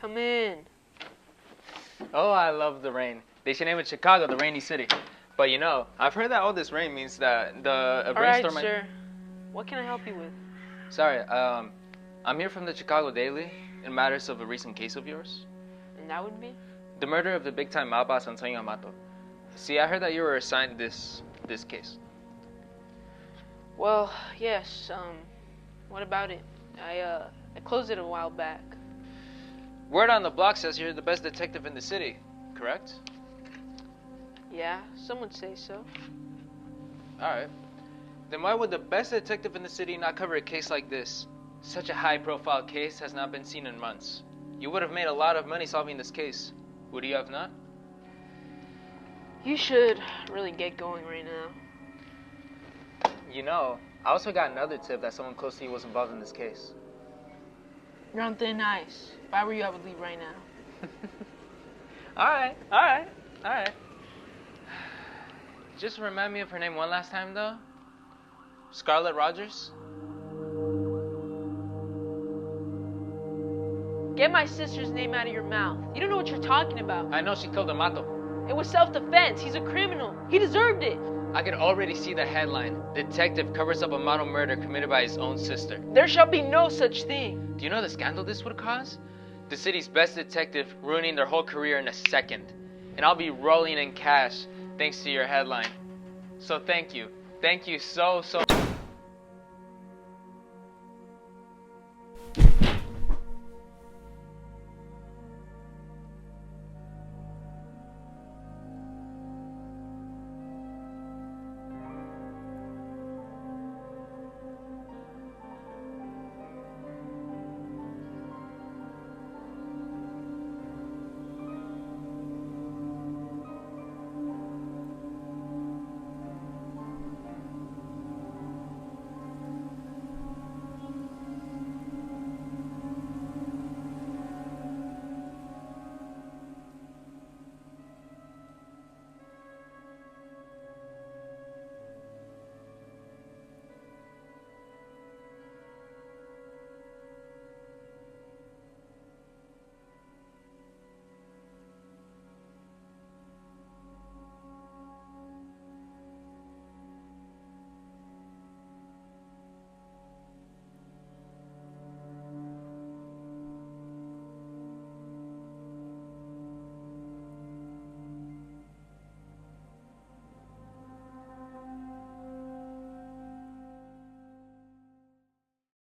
Come in. Oh, I love the rain. They should name it Chicago, the rainy city. But you know, I've heard that all this rain means that a All right, rainstorm might... sir. What can I help you with? Sorry, I'm here from the Chicago Daily in matters of a recent case of yours. And that would be? The murder of the big-time mob boss Antonio Amato. See, I heard that you were assigned this case. Well, yes. What about it? I closed it a while back. Word on the block says you're the best detective in the city, correct? Yeah, some would say so. Alright. Then why would the best detective in the city not cover a case like this? Such a high-profile case has not been seen in months. You would have made a lot of money solving this case. Would you have not? You should really get going right now. You know, I also got another tip that someone close to you was involved in this case. You're on thin ice. If I were you, I would leave right now. Alright. Just remind me of her name one last time, though. Scarlett Rogers? Get my sister's name out of your mouth. You don't know what you're talking about. I know she killed Amato. It was self-defense. He's a criminal. He deserved it. I could already see the headline. Detective covers up Amato murder committed by his own sister. There shall be no such thing. Do you know the scandal this would cause? The city's best detective ruining their whole career in a second. And I'll be rolling in cash thanks to your headline. So thank you. Thank you so